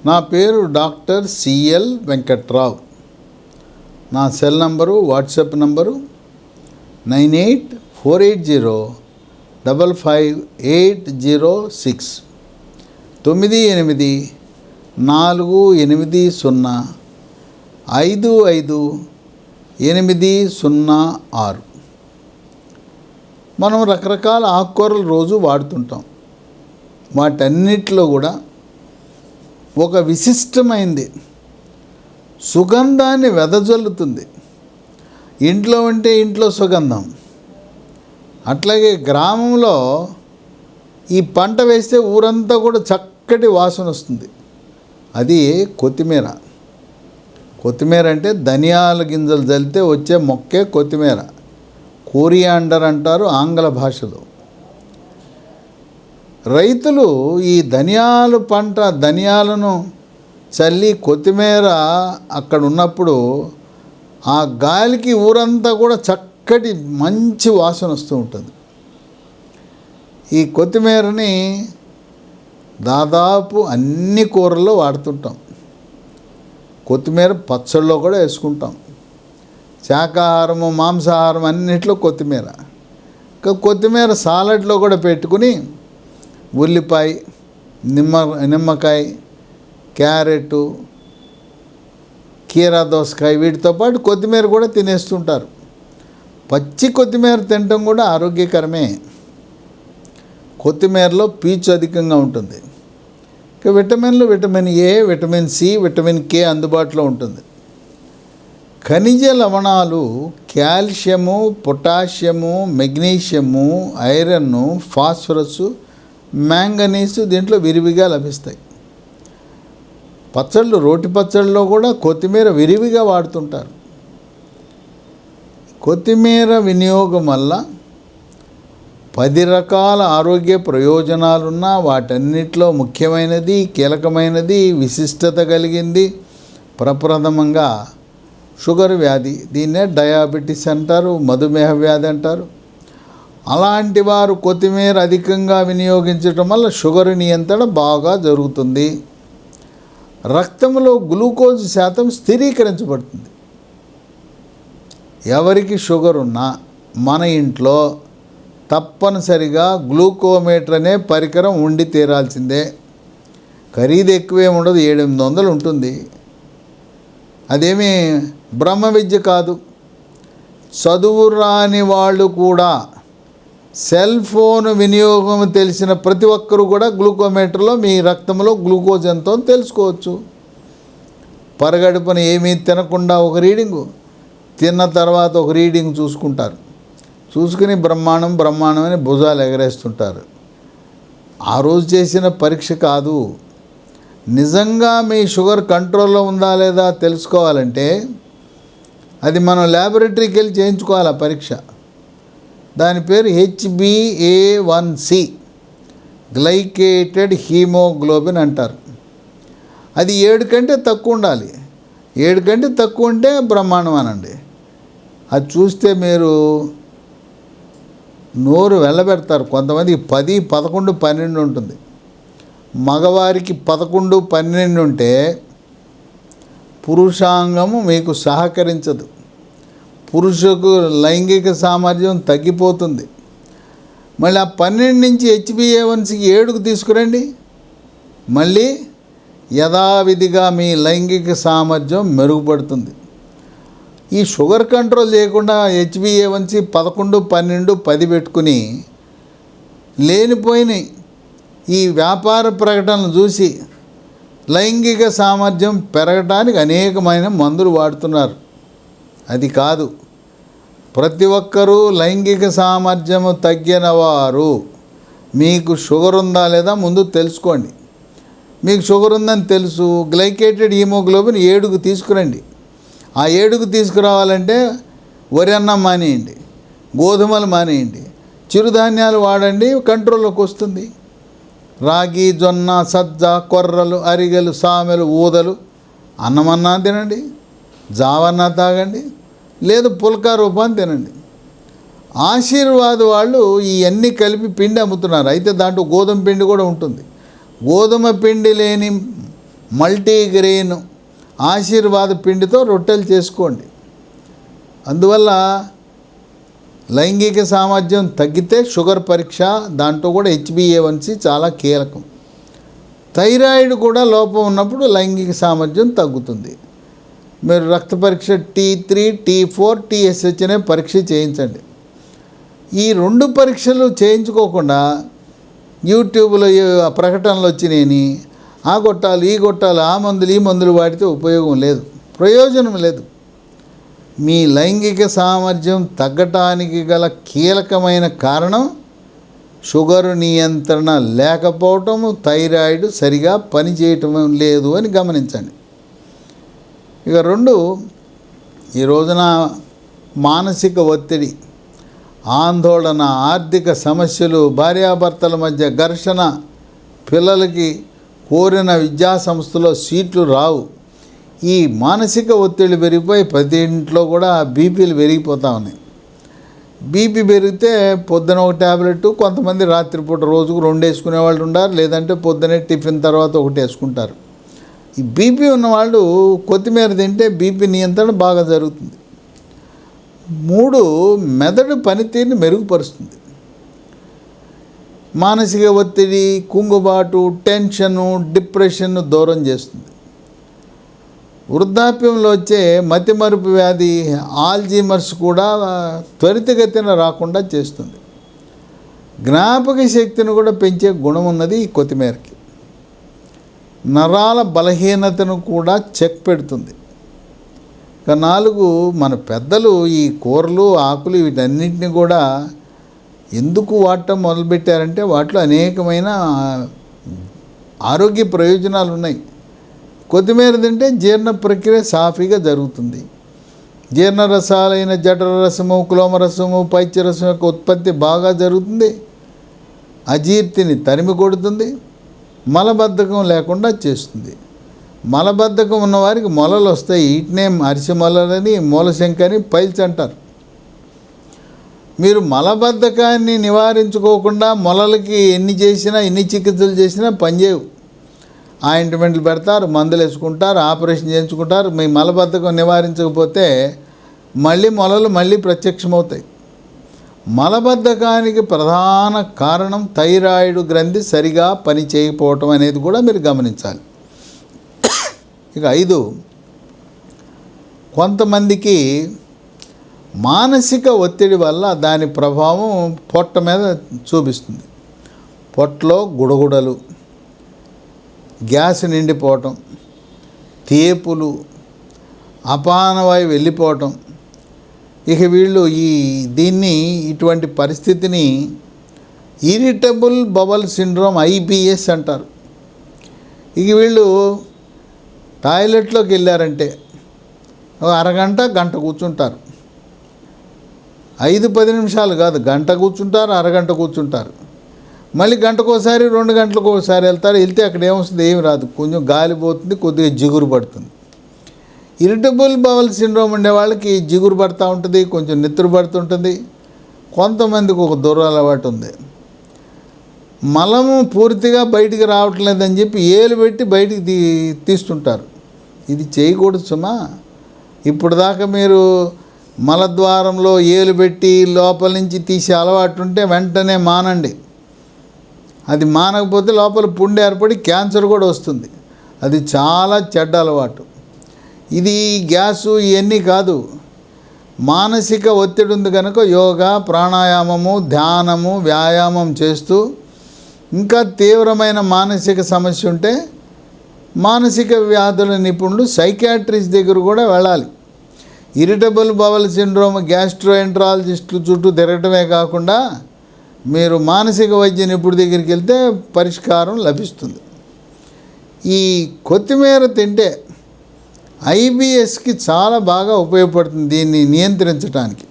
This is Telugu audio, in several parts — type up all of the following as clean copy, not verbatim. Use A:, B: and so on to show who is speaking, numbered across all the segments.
A: నా పేరు డాక్టర్ సిఎల్ వెంకట్రావు. నా సెల్ నంబరు, వాట్సాప్ నంబరు 9848055806 9848455806. మనం రకరకాల ఆకుకూరలు రోజు వాడుతుంటాం. వాటన్నిటిలో కూడా ఒక విశిష్టమైంది సుగంధాన్ని వెదజల్లుతుంది. ఇంట్లో ఉంటే ఇంట్లో సుగంధం. అట్లాగే గ్రామంలో ఈ పంట వేస్తే ఊరంతా కూడా చక్కటి వాసన వస్తుంది. అది కొత్తిమీర. కొత్తిమీర అంటే ధనియాల గింజలు జల్లితే వచ్చే మొక్కే కొత్తిమీర. కోరియాండర్ అంటారు ఆంగ్ల భాషలో. రైతులు ఈ ధనియాలను చల్లి కొత్తిమీర అక్కడ ఉన్నప్పుడు ఆ గాలికి ఊరంతా కూడా చక్కటి మంచి వాసన వస్తూ ఉంటుంది. ఈ కొత్తిమీరని దాదాపు అన్ని కూరల్లో వాడుతుంటాం. కొత్తిమీర పచ్చళ్ళలో కూడా వేసుకుంటాం. శాకాహారము, మాంసాహారం అన్నిట్లో కొత్తిమీర. ఇంకా కొత్తిమీర సాలడ్లో కూడా పెట్టుకుని ఉల్లిపాయ, నిమ్మకాయ, క్యారెట్, కీరా దోసకాయ వీటితో పాటు కొత్తిమీర కూడా తినేస్తుంటారు. పచ్చి కొత్తిమీర తినటం కూడా ఆరోగ్యకరమే. కొత్తిమీరలో పీచు అధికంగా ఉంటుంది. ఇక విటమిన్లు vitamin A, vitamin C, vitamin K అందుబాటులో ఉంటుంది. ఖనిజ లవణాలు calcium, potassium, magnesium, iron, phosphorus, manganese దీంట్లో విరివిగా లభిస్తాయి. పచ్చళ్ళు, రోటి పచ్చళ్ళలో కూడా కొత్తిమీర విరివిగా వాడుతుంటారు. కొత్తిమీర వినియోగం వల్ల 10 రకాల ఆరోగ్య ప్రయోజనాలున్న వాటన్నిటిలో ముఖ్యమైనది, కీలకమైనది, విశిష్టత కలిగింది ప్రప్రథమంగా షుగర్ వ్యాధి. దీన్నే డయాబెటీస్ అంటారు, మధుమేహ వ్యాధి అంటారు. అలాంటి వారు కొత్తిమీర అధికంగా వినియోగించడం వల్ల షుగర్ నియంత్రణ బాగా జరుగుతుంది. రక్తంలో గ్లూకోజ్ శాతం స్థిరీకరించబడుతుంది. ఎవరికి షుగర్ ఉన్నా మన ఇంట్లో తప్పనిసరిగా గ్లూకోమీటర్ అనే పరికరం ఉండి తీరాల్సిందే. ఖరీదు ఎక్కువే ఉండదు, 700-800 ఉంటుంది. అదేమీ బ్రహ్మ విద్య కాదు. చదువు రాని వాళ్ళు కూడా సెల్ ఫోన్ వినియోగం తెలిసిన ప్రతి ఒక్కరూ కూడా గ్లూకోమీటర్లో మీ రక్తంలో గ్లూకోజ్ ఎంతో తెలుసుకోవచ్చు. పరగడుపున ఏమీ తినకుండా ఒక రీడింగు, తిన్న తర్వాత ఒక రీడింగ్ చూసుకుంటారు. చూసుకుని బ్రహ్మాండం అని భుజాలు ఎగరేస్తుంటారు. ఆ రోజు చేసిన పరీక్ష కాదు. నిజంగా మీ షుగర్ కంట్రోల్లో ఉందా లేదా తెలుసుకోవాలంటే అది మనం ల్యాబొరేటరీకి వెళ్ళి చేయించుకోవాలి ఆ పరీక్ష. దాని పేరు HbA1c, గ్లైకేటెడ్ హీమోగ్లోబిన్ అంటారు. అది 7 కంటే తక్కువ ఉండాలి. 7 కంటే తక్కువ ఉంటే బ్రహ్మాండం అనండి. అది చూస్తే మీరు నోరు వెళ్ళబెడతారు. కొంతమందికి 10, 11, 12 ఉంటుంది. మగవారికి 11, 12 ఉంటే పురుషాంగము మీకు సహకరించదు. పురుషులకు లైంగిక సామర్థ్యం తగ్గిపోతుంది. మళ్ళీ ఆ 12 నుంచి HbA1cకి 7కు తీసుకురండి. మళ్ళీ యథావిధిగా మీ లైంగిక సామర్థ్యం మెరుగుపడుతుంది. ఈ షుగర్ కంట్రోల్ చేయకుండా HbA1c 11, 12, 10 పెట్టుకుని లేనిపోయిన ఈ వ్యాపార ప్రకటనలు చూసి లైంగిక సామర్థ్యం పెరగడానికి అనేకమైన మందులు వాడుతున్నారు. అది కాదు. ప్రతి ఒక్కరూ లైంగిక సామర్థ్యము తగ్గిన వారు మీకు షుగర్ ఉందా లేదా ముందు తెలుసుకోండి. మీకు షుగర్ ఉందని తెలుసు, గ్లైకేటెడ్ హీమోగ్లోబిన్ 7కు తీసుకురండి. ఆ 7కు తీసుకురావాలంటే వరి అన్నం మానేయండి, గోధుమలు మానేయండి, చిరుధాన్యాలు వాడండి, కంట్రోల్లోకి వస్తుంది. రాగి, జొన్న, సజ్జ, కొర్రలు, అరిగెలు, సామెలు, ఊదలు, అన్నమన్నా తినండి, జావన్నా తాగండి, లేదు పుల్కా రూపాన్ని తినండి. ఆశీర్వాద్ వాళ్ళు ఇవన్నీ కలిపి పిండి అమ్ముతున్నారు. అయితే దాంట్లో గోధుమ పిండి కూడా ఉంటుంది. గోధుమ పిండి లేని మల్టీగ్రెయిన్ ఆశీర్వాద పిండితో రొట్టెలు చేసుకోండి. అందువల్ల లైంగిక సామర్థ్యం తగ్గితే షుగర్ పరీక్ష, దాంట్లో కూడా HbA1c చాలా కీలకం. థైరాయిడ్ కూడా లోపం ఉన్నప్పుడు లైంగిక సామర్థ్యం తగ్గుతుంది. మీరు రక్త పరీక్ష T3, T4, TSH అనే పరీక్ష చేయించండి. ఈ 2 పరీక్షలు చేయించుకోకుండా యూట్యూబ్లో ప్రకటనలు వచ్చినాయని ఆ కొట్టాలి, ఈ కొట్టాలి, ఆ మందులు, ఈ మందులు వాడితే ఉపయోగం లేదు, ప్రయోజనం లేదు. మీ లైంగిక సామర్థ్యం తగ్గటానికి గల కీలకమైన కారణం షుగర్ నియంత్రణ లేకపోవటము, థైరాయిడ్ సరిగా పనిచేయటం లేదు అని గమనించండి. ఇక 2, ఈ రోజున మానసిక ఒత్తిడి, ఆందోళన, ఆర్థిక సమస్యలు, భార్యాభర్తల మధ్య ఘర్షణ, పిల్లలకి కోరిన విద్యా సంస్థలో సీట్లు రావు. ఈ మానసిక ఒత్తిడి పెరిగిపోయి ప్రతి ఇంట్లో కూడా బీపీలు పెరిగిపోతూ ఉన్నాయి. బీపీ పెరిగితే పొద్దున ఒక ట్యాబ్లెట్, కొంతమంది రాత్రిపూట రోజుకు 2 వేసుకునే వాళ్ళు ఉన్నారు, లేదంటే పొద్దునే టిఫిన్ తర్వాత 1 వేసుకుంటారు. ఈ బీపీ ఉన్నవాళ్ళు కొత్తిమీర తింటే బీపీ నియంత్రణ బాగా జరుగుతుంది. 3, మెదడు పనితీరుని మెరుగుపరుస్తుంది. మానసిక ఒత్తిడి, కుంగుబాటు, టెన్షను, డిప్రెషన్ను దూరం చేస్తుంది. వృద్ధాప్యంలో వచ్చే మతిమరుపు వ్యాధి, ఆల్జీమర్స్ కూడా త్వరితగతిన రాకుండా చేస్తుంది. జ్ఞాపక శక్తిని కూడా పెంచే గుణం ఉన్నది ఈ కొత్తిమీరకి. నరాల బలహీనతను కూడా చెక్ పెడుతుంది. ఇక 4, మన పెద్దలు ఈ కూరలు, ఆకులు వీటన్నిటిని కూడా ఎందుకు వాడటం మొదలుపెట్టారంటే వాటిలో అనేకమైన ఆరోగ్య ప్రయోజనాలు ఉన్నాయి. కొత్తిమీర తింటే జీర్ణ ప్రక్రియ సాఫీగా జరుగుతుంది. జీర్ణరసాలైన జఠరరసము, క్లోమరసము, పైత్యరసం యొక్క ఉత్పత్తి బాగా జరుగుతుంది. అజీర్తిని తరిమి కొడుతుంది. మలబద్ధకం లేకుండా చేస్తుంది. మలబద్ధకం ఉన్నవారికి మొలలు వస్తాయి. వీటినే అరిసె మొలలని, మూలశంక అని పైల్స్ అంటారు. మీరు మలబద్ధకాన్ని నివారించుకోకుండా మొలలకి ఎన్ని చికిత్సలు చేసినా పనిచేయవు. ఆయింట్మెంట్లు పెడతారు, మందులు వేసుకుంటారు, ఆపరేషన్ చేయించుకుంటారు. మీ మలబద్ధకం నివారించకపోతే మొలలు మళ్ళీ ప్రత్యక్షమవుతాయి. మలబద్ధకానికి ప్రధాన కారణం థైరాయిడ్ గ్రంథి సరిగా పని చేయకపోవటం అనేది కూడా మీరు గమనించాలి. ఇక 5, కొంతమందికి మానసిక ఒత్తిడి వల్ల దాని ప్రభావం పొట్ట మీద చూపిస్తుంది. పొట్టలో గుడగుడలు, గ్యాస్ నిండిపోవటం, తేపులు, అపానవాయు వెళ్ళిపోవటం. ఇక వీళ్ళు ఇటువంటి పరిస్థితిని ఇరిటబుల్ బవల్ సిండ్రోమ్ IBS అంటారు. ఇక వీళ్ళు టాయిలెట్లోకి వెళ్ళారంటే అరగంట, గంట కూర్చుంటారు. 5-10 నిమిషాలు కాదు, గంట కూర్చుంటారు, అరగంట కూర్చుంటారు. మళ్ళీ గంటకోసారి, 2 గంటలకు ఒకసారి వెళ్తే అక్కడ ఏమొస్తుంది? ఏమి రాదు. కొంచెం గాలి పోతుంది, కొద్దిగా జిగురు పడుతుంది. ఇరిటబుల్ బవల్ సిండ్రోమ్ ఉండే వాళ్ళకి జిగురు పడుతూ ఉంటుంది, కొంచెం నెత్తురు పడుతుంటుంది. కొంతమందికి ఒక దురలవాటు ఉంది, మలము పూర్తిగా బయటికి రావట్లేదని చెప్పి ఏలు పెట్టి బయటికి తీస్తుంటారు. ఇది చేయకూడదు సుమా. ఇప్పుడు దాకా మీరు మలద్వారంలో ఏలు పెట్టి లోపల నుంచి తీసే అలవాటు ఉంటే వెంటనే మానండి. అది మానకపోతే లోపల పుండు ఏర్పడి క్యాన్సర్ కూడా వస్తుంది. అది చాలా చెడ్డ అలవాటు. ఇది గ్యాసు ఇవన్నీ కాదు, మానసిక ఒత్తిడి ఉంది కనుక యోగా, ప్రాణాయామము, ధ్యానము, వ్యాయామం చేస్తూ ఇంకా తీవ్రమైన మానసిక సమస్య ఉంటే మానసిక వ్యాధుల నిపుణులు సైకియాట్రిస్ట్ దగ్గర కూడా వెళ్ళాలి. ఇరిటబుల్ బవల్ సిండ్రోమ్ గ్యాస్ట్రోఎంట్రాలజిస్టులు చుట్టూ తిరగటమే కాకుండా మీరు మానసిక వైద్య నిపుణుడి దగ్గరికి వెళ్తే పరిష్కారం లభిస్తుంది. ఈ కొత్తిమీర తింటే IBSకి చాలా బాగా ఉపయోగపడుతుంది, దీన్ని నియంత్రించడానికి.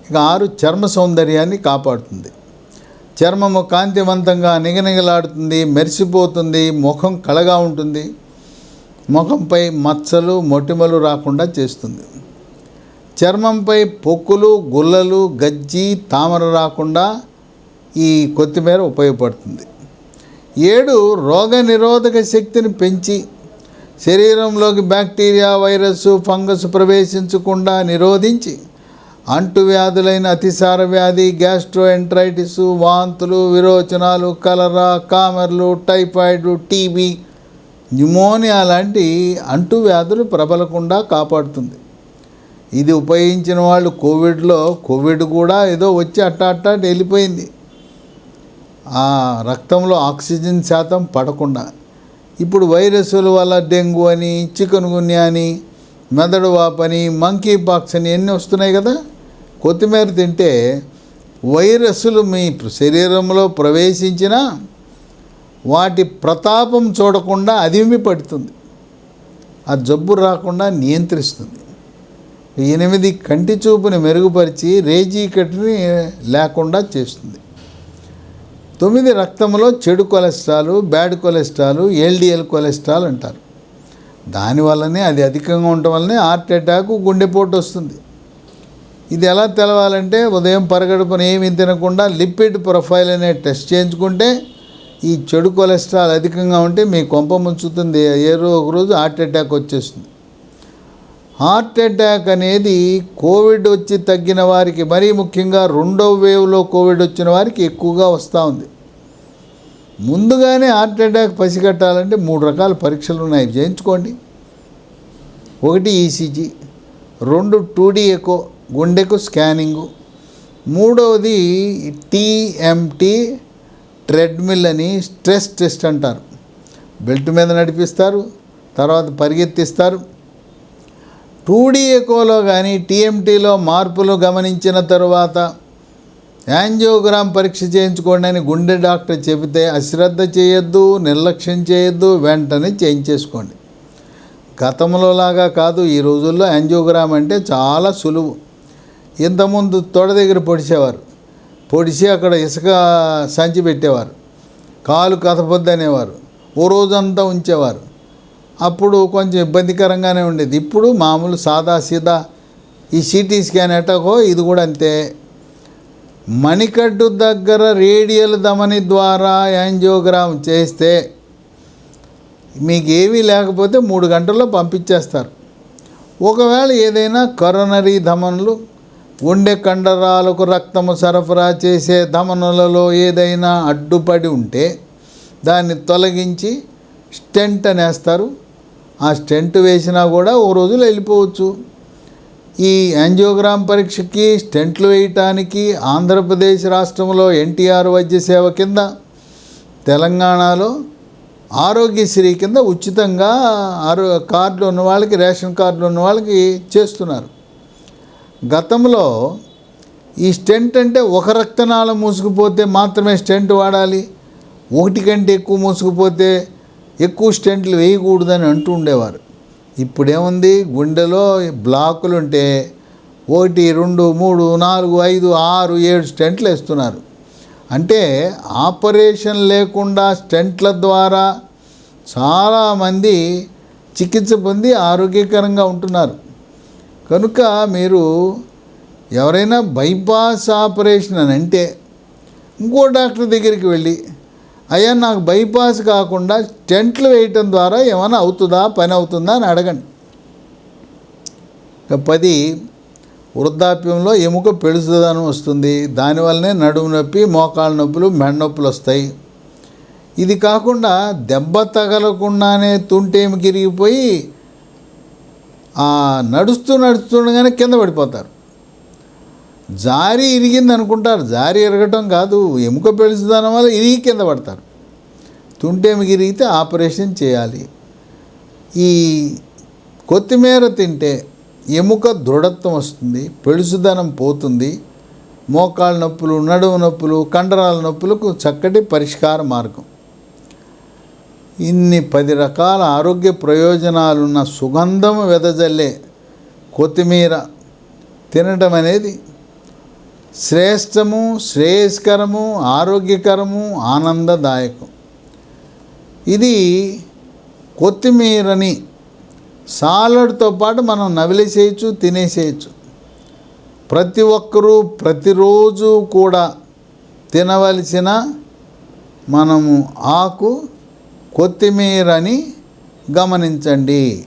A: ఇక 6, చర్మ సౌందర్యాన్ని కాపాడుతుంది. చర్మము కాంతివంతంగా నిగనిగలాడుతుంది, మెరిసిపోతుంది, ముఖం కళగా ఉంటుంది, ముఖంపై మచ్చలు, మొటిమలు రాకుండా చేస్తుంది. చర్మంపై పొక్కులు, గుల్లలు, గజ్జి, తామర రాకుండా ఈ కొత్తిమీర ఉపయోగపడుతుంది. 7 రోగ నిరోధక శక్తిని పెంచి శరీరంలోకి బ్యాక్టీరియా, వైరస్, ఫంగస్ ప్రవేశించకుండా నిరోధించి అంటువ్యాధులైన అతిసార వ్యాధి, గ్యాస్ట్రోఎంట్రైటిస్, వాంతులు, విరోచనాలు, కలరా, కామెర్లు, టైఫాయిడ్, టీబీ, న్యూమోనియా లాంటి అంటువ్యాధులు ప్రబలకుండా కాపాడుతుంది. ఇది ఉపయోగించిన వాళ్ళు కోవిడ్ కూడా ఏదో వచ్చి అట్టా వెళ్ళిపోయింది. ఆ రక్తంలో ఆక్సిజన్ శాతం పడకుండా. ఇప్పుడు వైరస్ల వల్ల డెంగ్యూ అని, చికెన్ గున్యా అని, మెదడు వాపని, మంకీ పాక్స్ అని ఎన్ని వస్తున్నాయి కదా. కొత్తిమీర తింటే వైరస్లు మీ శరీరంలో ప్రవేశించినా వాటి ప్రతాపం చూడకుండా అదిమి పడుతుంది. ఆ జబ్బు రాకుండా నియంత్రిస్తుంది. 8 కంటి చూపుని మెరుగుపరిచి రేజీకటిని లేకుండా చేస్తుంది. 9 రక్తంలో చెడు cholesterol, bad cholesterol, LDL cholesterol అంటారు. దానివల్లనే అది అధికంగా ఉండటం వల్లనే హార్ట్ అటాక్, గుండెపోటు వస్తుంది. ఇది ఎలా తెలవాలంటే ఉదయం పరగడుపున ఏమి తినకుండా లిపిడ్ ప్రొఫైల్ అనే టెస్ట్ చేయించుకుంటే ఈ చెడు కొలెస్ట్రాల్ అధికంగా ఉంటే మీ కొంప ముంచుతుంది. ఒకరోజు హార్ట్ అటాక్ వచ్చేస్తుంది. హార్ట్ అటాక్ అనేది కోవిడ్ వచ్చి తగ్గిన వారికి, మరీ ముఖ్యంగా 2వ వేవ్లో కోవిడ్ వచ్చిన వారికి ఎక్కువగా వస్తూ ఉంది. ముందుగానే హార్ట్ అటాక్ పసిగట్టాలంటే 3 రకాల పరీక్షలు ఉన్నాయి, చేయించుకోండి. 1 ఈసీజీ, 2 2D ఎకో, గుండెకు స్కానింగు, 3వది టీఎంటీ ట్రెడ్మిల్ అని స్ట్రెస్ టెస్ట్ అంటారు. బెల్ట్ మీద నడిపిస్తారు, తర్వాత పరిగెత్తిస్తారు. 2D ఎకోలో కానీ టీఎంటీలో మార్పులు గమనించిన తరువాత యాంజియోగ్రామ్ పరీక్ష చేయించుకోండి అని గుండె డాక్టర్ చెబితే అశ్రద్ధ చేయొద్దు, నిర్లక్ష్యం చేయొద్దు, వెంటనే చేయించేసుకోండి. గతంలో లాగా కాదు, ఈ రోజుల్లో యాంజియోగ్రామ్ అంటే చాలా సులువు. ఇంతకుముందు తొడ దగ్గర పొడిచి అక్కడ ఇసుక సంచి పెట్టేవారు, కాలు కథపొద్దు అనేవారు, ఓ రోజంతా ఉంచేవారు. అప్పుడు కొంచెం ఇబ్బందికరంగానే ఉండేది. ఇప్పుడు మామూలు సాదా సీదా ఈ సిటీ స్కాన్ ఎటకో ఇది కూడా అంతే. మణికట్టు దగ్గర రేడియల్ ధమని ద్వారా యాంజియోగ్రామ్ చేస్తే మీకు ఏమీ లేకపోతే 3 గంటల్లో పంపించేస్తారు. ఒకవేళ ఏదైనా కరోనరీ ధమనులు, గుండె కండరాలకు రక్తము సరఫరా చేసే ధమనులలో ఏదైనా అడ్డుపడి ఉంటే దాన్ని తొలగించి స్టెంట్ అనేస్తారు. ఆ స్టెంట్ వేసినా కూడా ఓ రోజులో వెళ్ళిపోవచ్చు. ఈ యాంజియోగ్రామ్ పరీక్షకి, స్టెంట్లు వేయటానికి ఆంధ్రప్రదేశ్ రాష్ట్రంలో ఎన్టీఆర్ వైద్య సేవ కింద, తెలంగాణలో ఆరోగ్యశ్రీ కింద ఉచితంగా కార్డులు ఉన్న వాళ్ళకి, రేషన్ కార్డులు ఉన్న వాళ్ళకి చేస్తున్నారు. గతంలో ఈ స్టెంట్ అంటే ఒక రక్తనాళం మూసుకుపోతే మాత్రమే స్టెంట్ వాడాలి, 1 కంటే ఎక్కువ మూసుకుపోతే ఎక్కువ స్టెంట్లు వేయకూడదని అంటూ ఉండేవారు. ఇప్పుడేముంది, గుండెలో బ్లాకులు ఉంటే 1, 2, 3, 4, 5, 6, 7 స్టెంట్లు వేస్తున్నారు. అంటే ఆపరేషన్ లేకుండా స్టెంట్ల ద్వారా చాలామంది చికిత్స పొంది ఆరోగ్యకరంగా ఉంటున్నారు. కనుక మీరు ఎవరైనా బైపాస్ ఆపరేషన్ అని అంటే ఇంకో డాక్టర్ దగ్గరికి వెళ్ళి, అయ్యా నాకు బైపాస్ కాకుండా స్టెంట్లు వేయటం ద్వారా ఏమైనా అవుతుందా, పని అవుతుందా అని అడగండి. 10 వృద్ధాప్యంలో ఎముక పెళుసుదనం వస్తుంది. దానివల్లనే నడుము నొప్పి, మోకాళ్ళ నొప్పులు, మెడ నొప్పులు వస్తాయి. ఇది కాకుండా దెబ్బ తగలకుండానే తుంటేమి కిరిగిపోయి నడుస్తుండగానే కింద పడిపోతారు. జారి ఇరిగింది అనుకుంటారు, జారి ఇరగటం కాదు, ఎముక పెళుసుదనం వల్ల ఇరిగి కింద పడతారు. తుంటేమి గిరిగితే ఆపరేషన్ చేయాలి. ఈ కొత్తిమీర తింటే ఎముక దృఢత్వం వస్తుంది, పెళుసుదనం పోతుంది, మోకాళ్ళ నొప్పులు, నడుము నొప్పులు, కండరాల నొప్పులకు చక్కటి పరిష్కార మార్గం. ఇన్ని 10 రకాల ఆరోగ్య ప్రయోజనాలున్న సుగంధం వెదజల్లే కొత్తిమీర తినడం అనేది శ్రేష్టము, శ్రేయస్కరము, ఆరోగ్యకరము, ఆనందదాయకం. ఇది కొత్తిమీరని సాలడ్తో పాటు మనం నవిలేసేయచ్చు, తినేసేయచ్చు. ప్రతి ఒక్కరూ ప్రతిరోజు కూడా తినవలసిన మనము ఆకు కొత్తిమీరని గమనించండి.